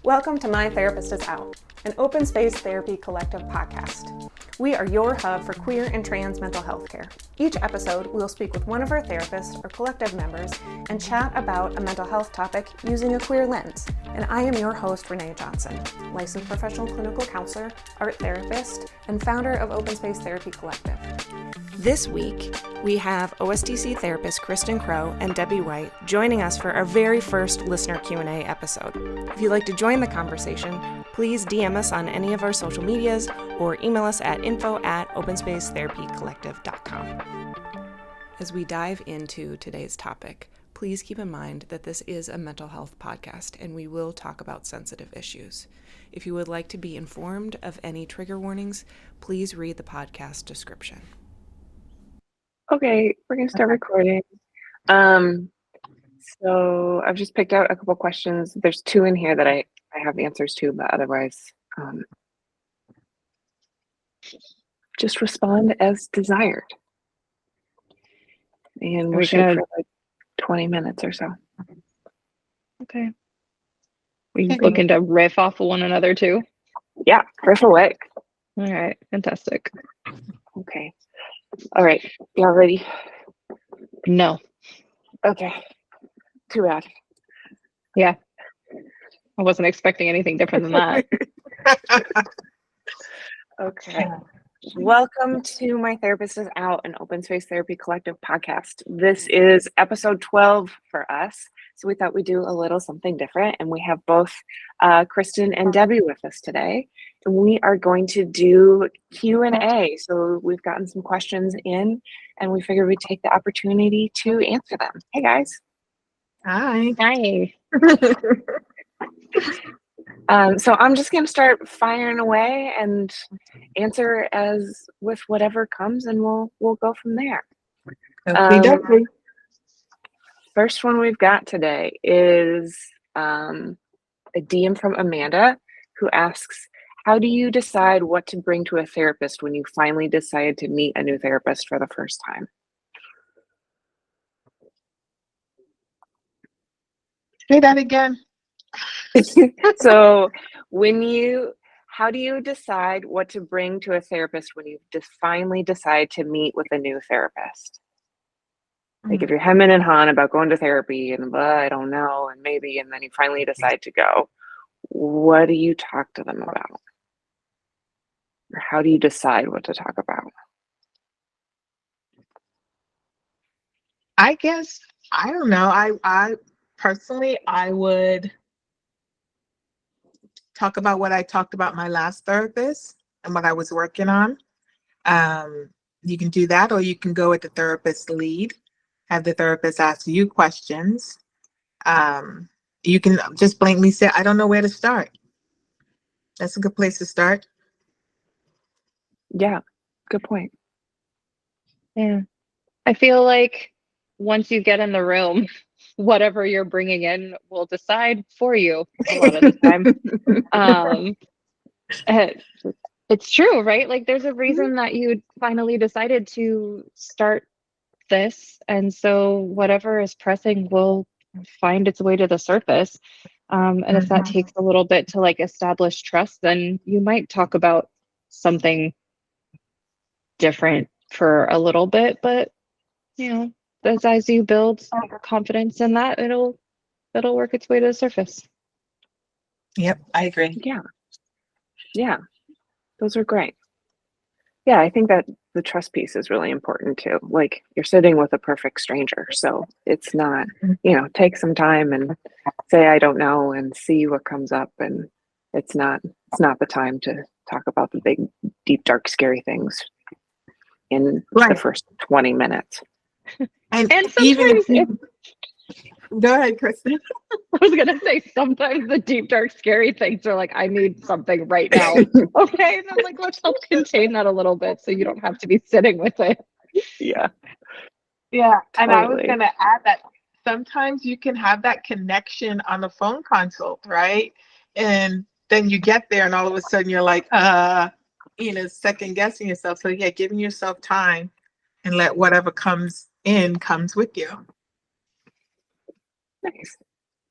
Welcome to My Therapist Is Out, an open space therapy collective podcast. We are your hub for queer and trans mental health care. Each episode, we'll speak with one of our therapists or collective members and chat about a mental health topic using a queer lens. And I am your host, Renae Johnson, licensed professional clinical counselor, art therapist, and founder of Open Space Therapy Collective. This week, we have OSTC therapist Kristen Crowe and Debbie Whyte joining us for our very first listener Q&A episode. If you'd like to join the conversation, please DM us on any of our social medias or email us at info@openspacetherapycollective.com. As we dive into today's topic, please keep in mind that this is a mental health podcast and we will talk about sensitive issues. If you would like to be informed of any trigger warnings, please read the podcast description. Okay, we're gonna start recording. So I've just picked out a couple questions. There's two in here that I have answers to, but otherwise, just respond as desired. And we'll shoot for like 20 minutes or so. Okay. We looking to riff off of one another too? Yeah, riff away. All right, fantastic. Okay. All right, y'all ready? No. Okay. Too bad. Yeah. I wasn't expecting anything different than that. Okay. Welcome to My Therapist Is Out, an open space therapy collective podcast. This is episode 12 for us. So we thought we'd do a little something different. And we have both Kristen and Debbie with us today. And we are going to do Q&A. So we've gotten some questions in and we figured we'd take the opportunity to answer them. Hey guys. Hi. Hi. So I'm just going to start firing away and answer as with whatever comes, and we'll go from there. First one we've got today is a DM from Amanda, who asks, how do you decide what to bring to a therapist when you finally decide to meet a new therapist for the first time? Say that again. So how do you decide what to bring to a therapist when you finally decide to meet with a new therapist? Like if you're hemming and hawing about going to therapy and I don't know, and maybe, and then you finally decide to go, what do you talk to them about? Or how do you decide what to talk about? I guess, I don't know. I personally, I would talk about what I talked about my last therapist and what I was working on. You can do that, or you can go with the therapist lead, have the therapist ask you questions. You can just blankly say, I don't know where to start. That's a good place to start. Yeah, good point. Yeah. I feel like once you get in the room, whatever you're bringing in will decide for you a lot of the time. It's true, right? Like there's a reason that you finally decided to start this. And so whatever is pressing will find its way to the surface. And if that takes a little bit to like establish trust, then you might talk about something different for a little bit, but as you build confidence in that, it'll work its way to the surface. Yep, I agree. Yeah, those are great. Yeah, I think that the trust piece is really important too. Like you're sitting with a perfect stranger, so it's not, take some time and say I don't know and see what comes up, and it's not the time to talk about the big, deep, dark, scary things in the first 20 minutes. And sometimes go ahead, Kristen. I was gonna say sometimes the deep, dark, scary things are like, I need something right now. Okay, and I'm like, let's help contain that a little bit so you don't have to be sitting with it. Yeah. Yeah, and totally. I was gonna add that sometimes you can have that connection on the phone consult, right? And then you get there and all of a sudden you're like, second guessing yourself. So yeah, giving yourself time and let whatever comes with you. Nice.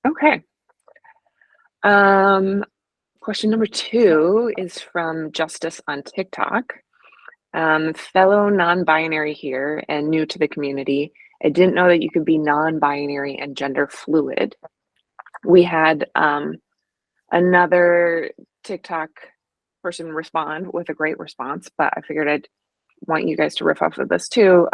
Okay. Question number 2 is from Justice on TikTok. Fellow non-binary here and new to the community. I didn't know that you could be non-binary and gender fluid. We had another TikTok person respond with a great response, but I figured I'd want you guys to riff off of this too.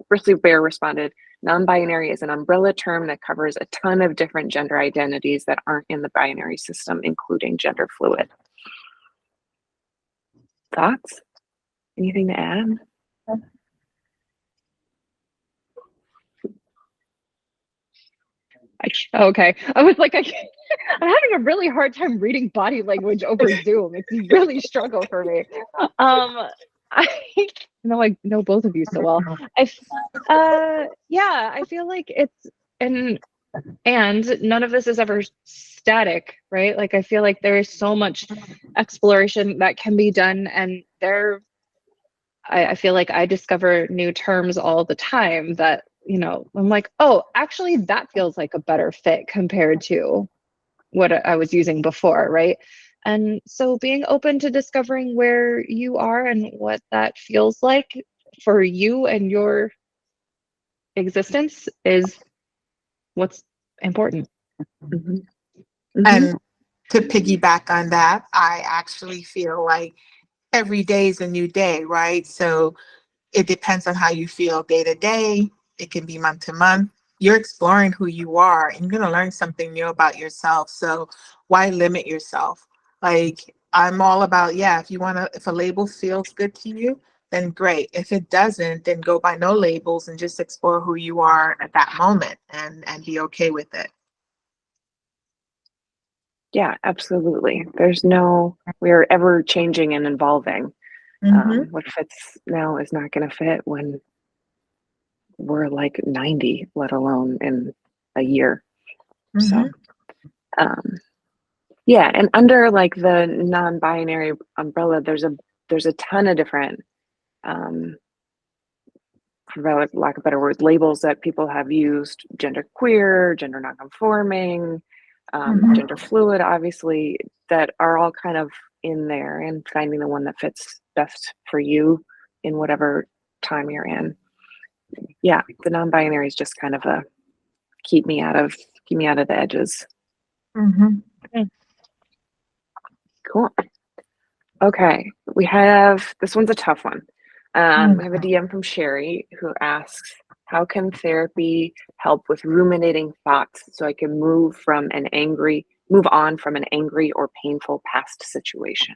Bristly Bear responded, non-binary is an umbrella term that covers a ton of different gender identities that aren't in the binary system, including gender fluid. Thoughts? Anything to add? Okay. I was like, I'm having a really hard time reading body language over Zoom. It's really struggle for me. I know I know both of you so well. Yeah, I feel like it's and none of this is ever static, right? Like I feel like there is so much exploration that can be done, and I feel like I discover new terms all the time that, I'm like, oh, actually that feels like a better fit compared to what I was using before, right? And so being open to discovering where you are and what that feels like for you and your existence is what's important. Mm-hmm. Mm-hmm. And to piggyback on that, I actually feel like every day is a new day, right? So it depends on how you feel day to day. It can be month to month. You're exploring who you are and you're going to learn something new about yourself. So why limit yourself? Like I'm all about, if a label feels good to you, then great. If it doesn't, then go by no labels and just explore who you are at that moment and be okay with it. Yeah, absolutely. We're ever changing and evolving. Mm-hmm. What fits now is not going to fit when we're like 90, let alone in a year. Mm-hmm. So, yeah, and under like the non-binary umbrella, there's a ton of different, for lack of better words, labels that people have used: gender queer, gender non-conforming, gender fluid, obviously, that are all kind of in there, and finding the one that fits best for you in whatever time you're in. Yeah, the non-binary is just kind of a keep me out of the edges. Mm-hmm. Cool. Okay, we have, this one's a tough one. We have a DM from Sherry who asks, how can therapy help with ruminating thoughts so I can move on from an angry or painful past situation?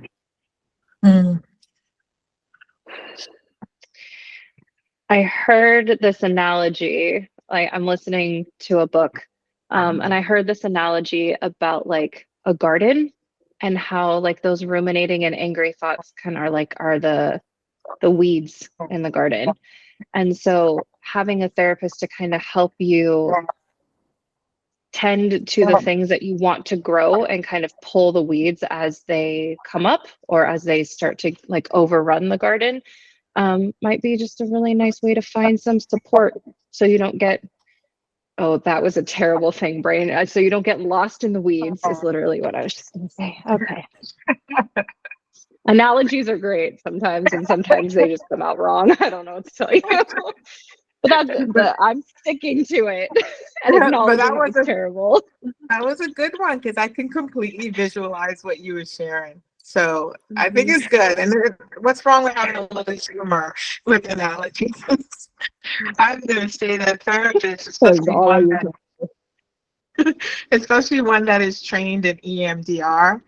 I heard this analogy, like I'm listening to a book, and I heard this analogy about like a garden and how like those ruminating and angry thoughts are the weeds in the garden. And so having a therapist to kind of help you tend to the things that you want to grow and kind of pull the weeds as they come up or as they start to like overrun the garden, might be just a really nice way to find some support so you don't get, oh, that was a terrible thing, brain. So you don't get lost in the weeds is literally what I was just going to say. Okay. Analogies are great sometimes, and sometimes they just come out wrong. I don't know what to tell you. But I'm sticking to it and acknowledging it was terrible. That was a good one because I can completely visualize what you were sharing. So I think it's good. And what's wrong with having a little humor with analogies? I'm going to say that therapists, especially one that is trained in EMDR,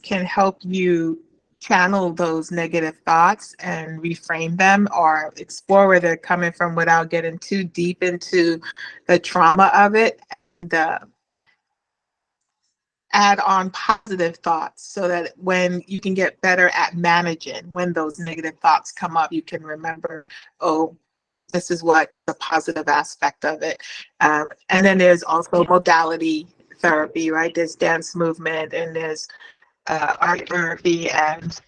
can help you channel those negative thoughts and reframe them or explore where they're coming from without getting too deep into the trauma of it. And, add on positive thoughts so that when you can get better at managing when those negative thoughts come up, you can remember, oh, this is what the positive aspect of it. And then there's also modality therapy, right? There's dance movement and there's art therapy and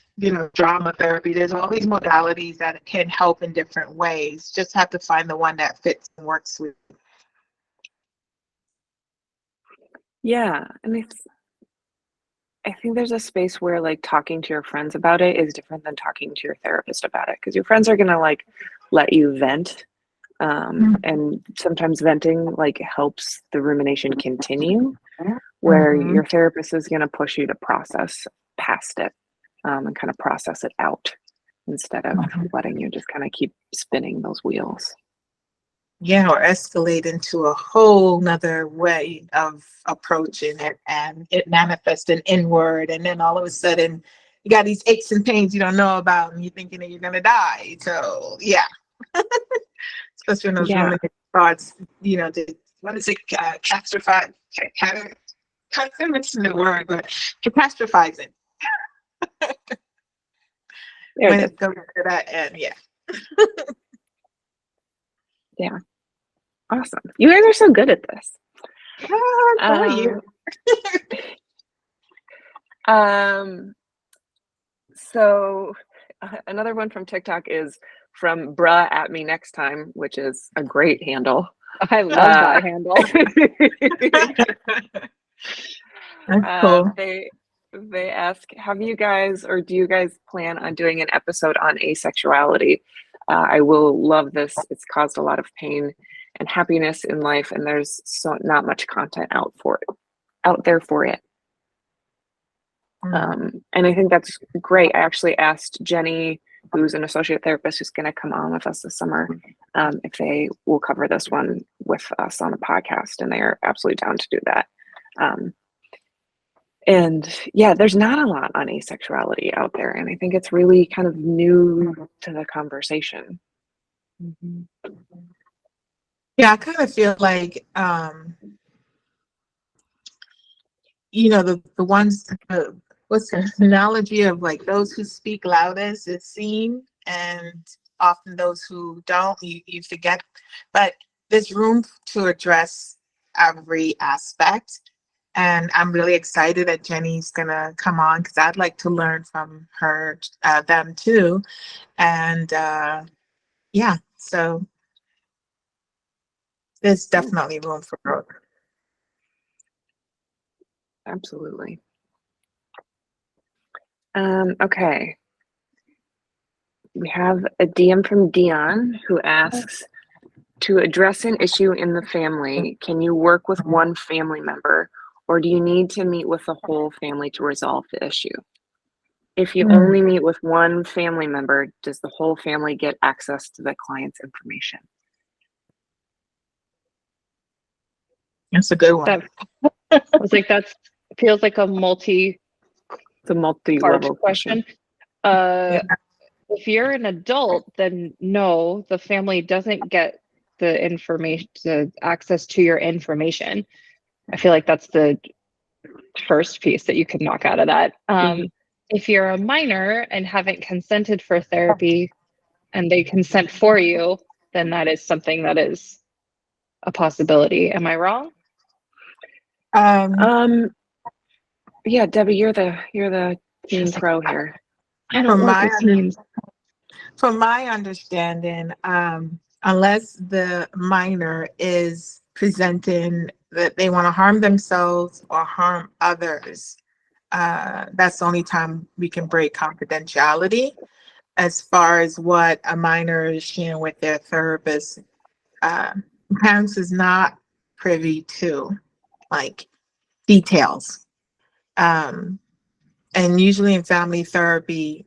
drama therapy. There's all these modalities that can help in different ways. Just have to find the one that fits and works with you. Yeah, and I think there's a space where like talking to your friends about it is different than talking to your therapist about it, because your friends are gonna like let you vent. And sometimes venting like helps the rumination continue, where your therapist is gonna push you to process past it, and kind of process it out instead of letting you just kind of keep spinning those wheels. Yeah, or escalate into a whole nother way of approaching it, and it manifests an inward, and then all of a sudden you got these aches and pains you don't know about, and you're thinking that you're gonna die. So yeah, especially when those Yeah. ruminating thoughts, what is it, catastrophize? I'm missing the word, but catastrophizing. There When it is. it goes to that end, yeah. Yeah. Awesome. You guys are so good at this. How are you? So another one from TikTok is from bruh at me next time, which is a great handle. I love that handle. That's cool. They ask, have you guys, or do you guys plan on doing an episode on asexuality? I will love this. It's caused a lot of pain and happiness in life, and there's not much content out there for it. And I think that's great. I actually asked Jenny, who's an associate therapist who's going to come on with us this summer, if they will cover this one with us on the podcast, and they are absolutely down to do that. And yeah, there's not a lot on asexuality out there, and I think it's really kind of new to the conversation. Yeah, I kind of feel like, the ones, what's the analogy of like those who speak loudest is seen, and often those who don't, you forget. But there's room to address every aspect. And I'm really excited that Jenny's gonna come on, because I'd like to learn from her, them too. And yeah, so there's definitely room for growth. Absolutely. Okay. We have a DM from Dion who asks, to address an issue in the family, can you work with one family member, or do you need to meet with the whole family to resolve the issue? If you only meet with one family member, does the whole family get access to the client's information? That's a good one. I was like, that feels like a multi-part It's a multi-level question. If you're an adult, then no, the family doesn't get the information, the access to your information. I feel like that's the first piece that you could knock out of that. If you're a minor and haven't consented for therapy and they consent for you, then that is something that is a possibility. Am I wrong? Yeah, Debbie, you're the teen pro here. I don't work with teens. From my understanding, unless the minor is presenting that they want to harm themselves or harm others, that's the only time we can break confidentiality. As far as what a minor is sharing with their therapist, parents is not privy to like details. And usually in family therapy,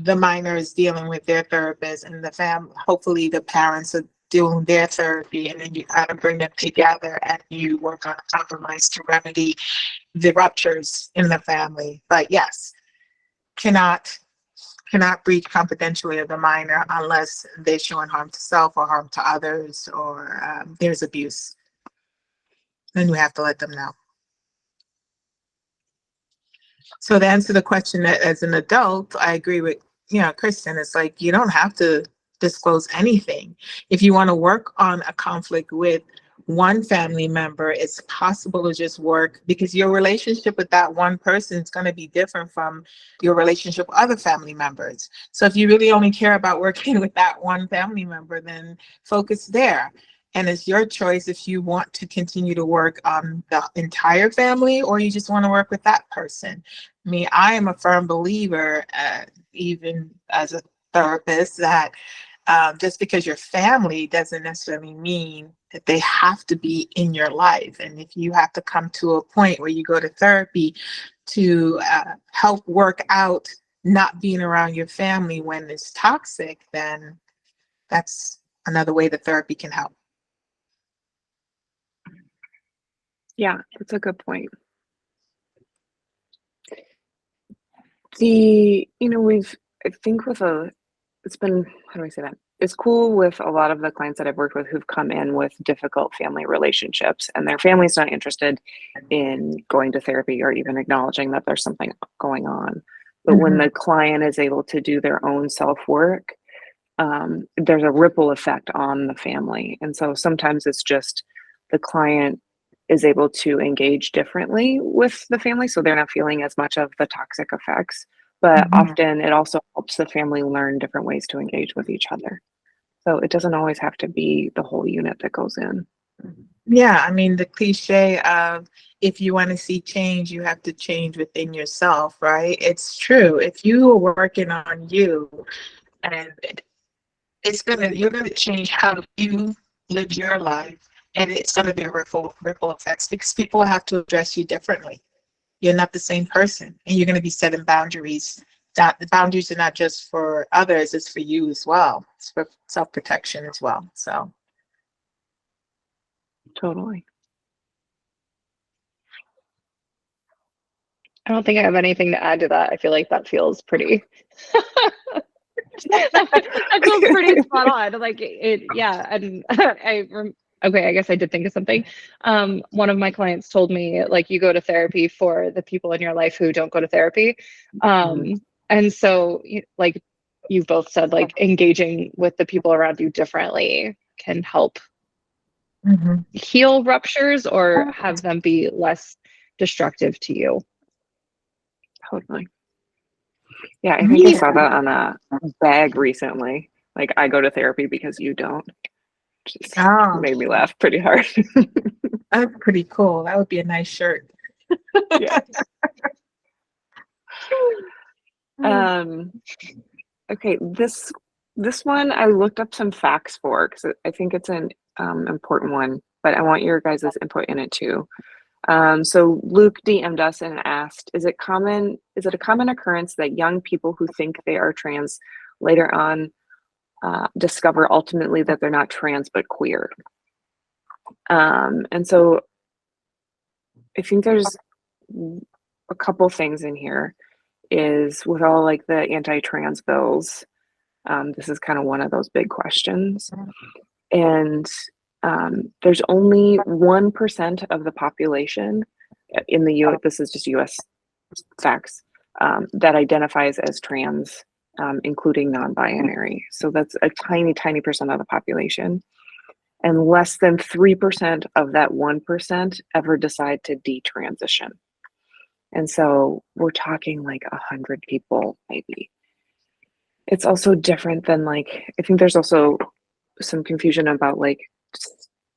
the minor is dealing with their therapist, and hopefully the parents are doing their therapy, and then you kind of bring them together and you work on a compromise to remedy the ruptures in the family. But yes, cannot breach confidentiality of the minor unless they're showing harm to self or harm to others, or there's abuse. Then you have to let them know. So to answer the question, that as an adult, I agree with, Kristen, it's like, you don't have to disclose anything. If you want to work on a conflict with one family member, it's possible to just work, because your relationship with that one person is going to be different from your relationship with other family members. So if you really only care about working with that one family member, then focus there. And it's your choice if you want to continue to work on the entire family or you just want to work with that person. I am a firm believer, even as a therapist, that just because you're family doesn't necessarily mean that they have to be in your life. And if you have to come to a point where you go to therapy to help work out not being around your family when it's toxic, then that's another way that therapy can help. Yeah, that's a good point. I think it's been, how do I say that? It's cool with a lot of the clients that I've worked with who've come in with difficult family relationships and their family's not interested in going to therapy or even acknowledging that there's something going on. But when the client is able to do their own self-work, there's a ripple effect on the family. And so sometimes it's just the client is able to engage differently with the family, so they're not feeling as much of the toxic effects. But often it also helps the family learn different ways to engage with each other. So it doesn't always have to be the whole unit that goes in. Yeah, I mean, the cliche of if you want to see change, you have to change within yourself, right? It's true. If you are working on you, and you're gonna change how you live your life, and it's gonna be a ripple effects because people have to address you differently. You're not the same person, and you're gonna be setting boundaries. That the boundaries are not just for others; it's for you as well. It's for self-protection as well. So. Totally. I don't think I have anything to add to that. I feel like that feels pretty that feels pretty spot on. Like yeah. And okay, I guess I did think of something. One of my clients told me, like, you go to therapy for the people in your life who don't go to therapy. And so, like you both said, like engaging with the people around you differently can help heal ruptures or have them be less destructive to you. Totally. Yeah, I think I saw that on a bag recently. Like, I go to therapy because you don't. Just made me laugh pretty hard. That's pretty cool. That would be a nice shirt. Yeah. Okay, this one I looked up some facts for because I think it's an important one, but I want your guys' input in it too. So Luke DM'd us and asked, is it a common occurrence that young people who think they are trans later on discover ultimately that they're not trans but queer? And so I think there's a couple things in here. Is with all like the anti-trans bills, this is kind of one of those big questions. And there's only 1% of the population in the U.S., this is just U.S. facts, that identifies as trans, including non-binary. So that's a tiny, tiny percent of the population. And less than 3% of that 1% ever decide to detransition. And so we're talking like 100 people, maybe. It's also different than like, I think there's also some confusion about like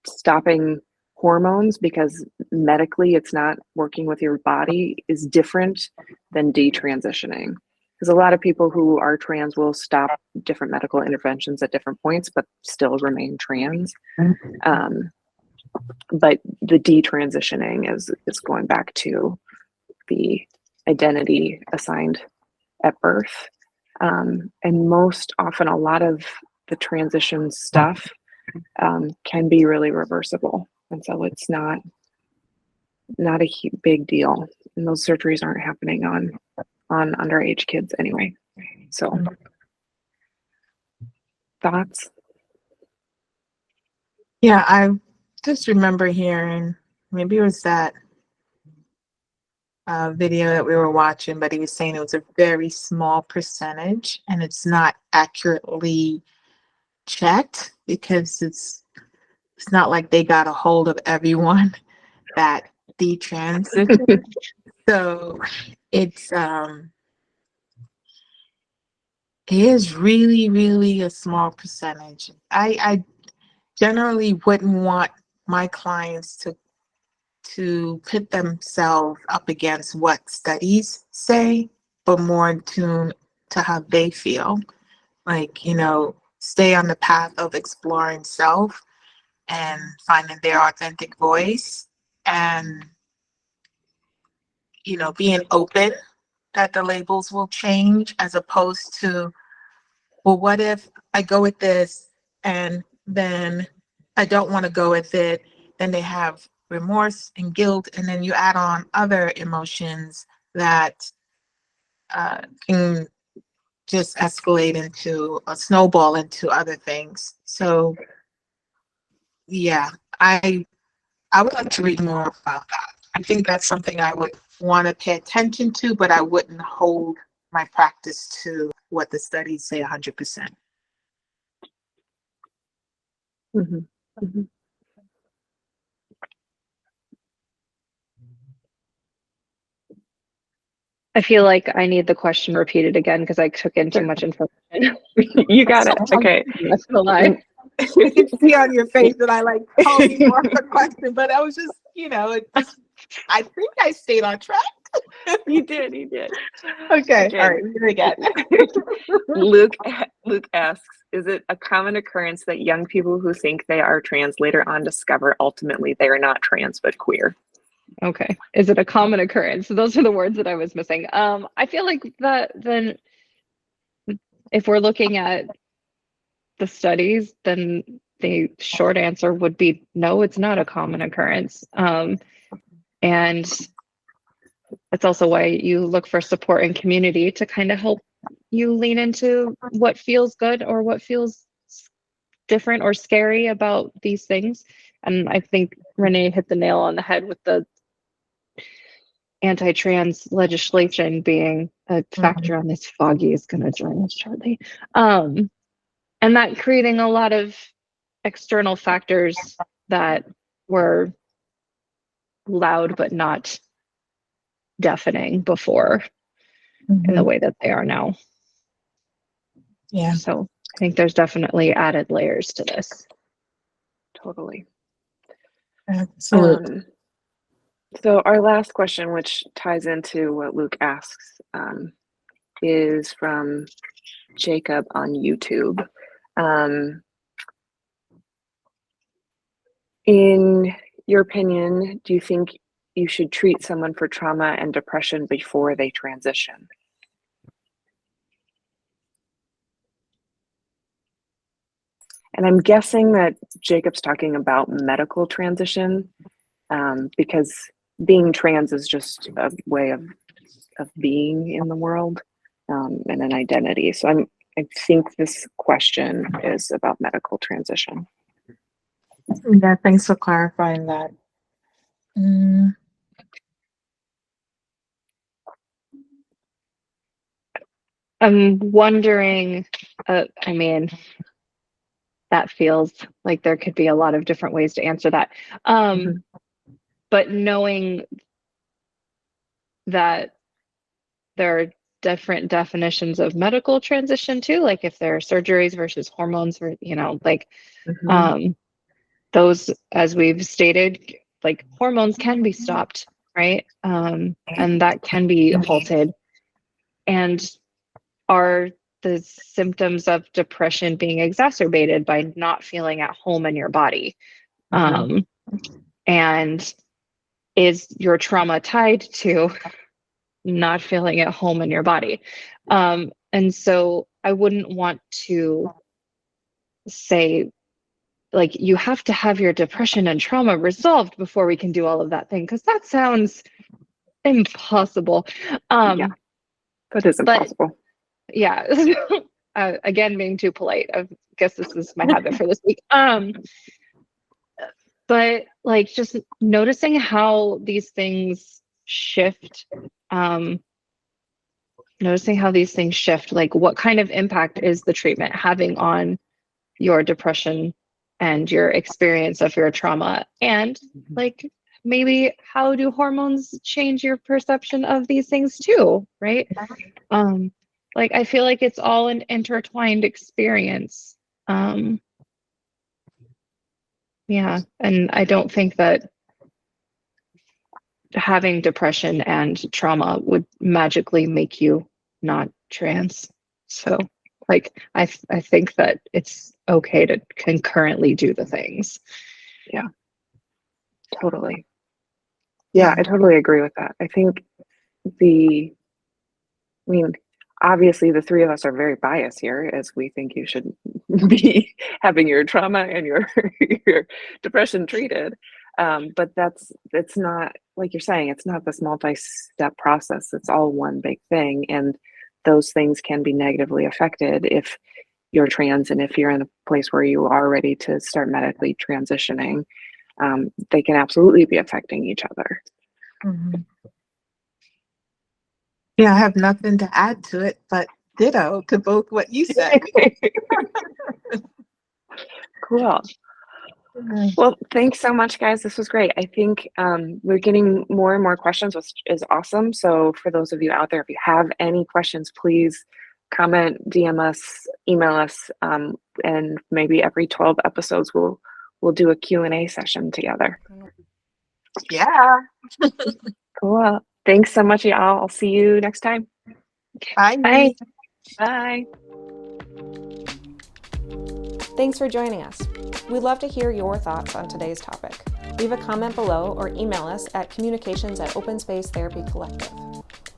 stopping hormones because medically it's not working with your body is different than detransitioning. Because a lot of people who are trans will stop different medical interventions at different points, but still remain trans. But the detransitioning is going back to the identity assigned at birth. And most often, a lot of the transition stuff can be really reversible. And so it's not a big deal. And those surgeries aren't happening on underage kids anyway. So thoughts? Yeah, I just remember hearing, maybe it was that video that we were watching, but he was saying it was a very small percentage and it's not accurately checked because it's not like they got a hold of everyone that detransitioned. So it's it is really, really a small percentage. I generally wouldn't want my clients to put themselves up against what studies say, but more in tune to how they feel. Like, stay on the path of exploring self and finding their authentic voice, and, being open that the labels will change, as opposed to, well, what if I go with this and then I don't want to go with it? Then they have remorse and guilt, and then you add on other emotions that can just escalate into a snowball into other things. So, yeah, I would like to read more about that. I think that's something I would want to pay attention to, but I wouldn't hold my practice to what the studies say 100%. Mm-hmm. Mm-hmm. I feel like I need the question repeated again because I took in too much information. You got it. Okay. I'm not gonna lie. I can see on your face that I told you more of a question, but I was just, I think I stayed on track. You did. Okay. Okay. All right. Here again. Luke asks, is it a common occurrence that young people who think they are trans later on discover ultimately they are not trans but queer? Okay. Is it a common occurrence? Those are the words that I was missing. I feel like that then if we're looking at the studies, then the short answer would be no, it's not a common occurrence. And that's also why you look for support and community to kind of help you lean into what feels good or what feels different or scary about these things. And I think Renae hit the nail on the head with the anti-trans legislation being a factor on this. Foggy is going to join us shortly. And that creating a lot of external factors that were loud but not deafening before in the way that they are now. Yeah. So I think there's definitely added layers to this. Totally. Absolutely. So our last question, which ties into what Luke asks, is from Jacob on YouTube. In your opinion, do you think you should treat someone for trauma and depression before they transition? And I'm guessing that Jacob's talking about medical transition, because being trans is just a way of being in the world, and an identity. So I think this question is about medical transition. Yeah, thanks for clarifying that. I'm wondering, I mean, that feels like there could be a lot of different ways to answer that. But knowing that there are different definitions of medical transition too, like if there are surgeries versus hormones, or, those, as we've stated, like hormones can be stopped, right? And that can be halted. And are the symptoms of depression being exacerbated by not feeling at home in your body? And is your trauma tied to not feeling at home in your body? And so I wouldn't want to say, like, you have to have your depression and trauma resolved before we can do all of that thing, because that sounds impossible. Yeah, that is impossible. But, yeah. Again, being too polite. I guess this is my habit for this week. But like just noticing how these things shift, like what kind of impact is the treatment having on your depression and your experience of your trauma, and like maybe how do hormones change your perception of these things too, right? Like I feel like it's all an intertwined experience. Yeah. And I don't think that having depression and trauma would magically make you not trans. So, like, I think that it's okay to concurrently do the things. Yeah, totally. Yeah, I totally agree with that. I think I mean, obviously the three of us are very biased here as we think you should be having your trauma and your your depression treated. But it's not, like you're saying, it's not this multi-step process. It's all one big thing. And those things can be negatively affected if you're trans and if you're in a place where you are ready to start medically transitioning. They can absolutely be affecting each other. Mhm. Yeah, I have nothing to add to it, but ditto to both what you said. Cool. Well, thanks so much, guys. This was great. I think we're getting more and more questions, which is awesome. So for those of you out there, if you have any questions, please comment, DM us, email us, and maybe every 12 episodes we'll do a Q&A session together. Yeah. Cool. Thanks so much, y'all. I'll see you next time. Bye. Bye. Bye. Thanks for joining us. We'd love to hear your thoughts on today's topic. Leave a comment below or email us at communications@openspace-therapy-collective.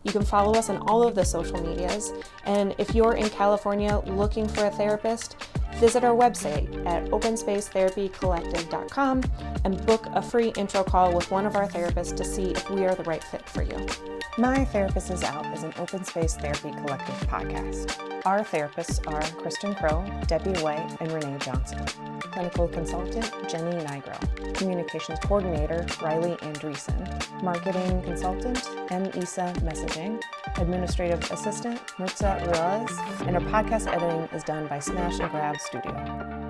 You can follow us on all of the social medias, and if you're in California looking for a therapist, visit our website at openspacetherapycollective.com and book a free intro call with one of our therapists to see if we are the right fit for you. My Therapist is Out is an Open Space Therapy Collective podcast. Our therapists are Kristen Crowe, Debbie Whyte, and Renae Johnson. Clinical consultant, Jenny Nigro. Communications coordinator, Riley Andreessen. Marketing consultant, M. Isa Messaging. Administrative assistant, Murtza Ruiz. And our podcast editing is done by Smash and Grab Studio.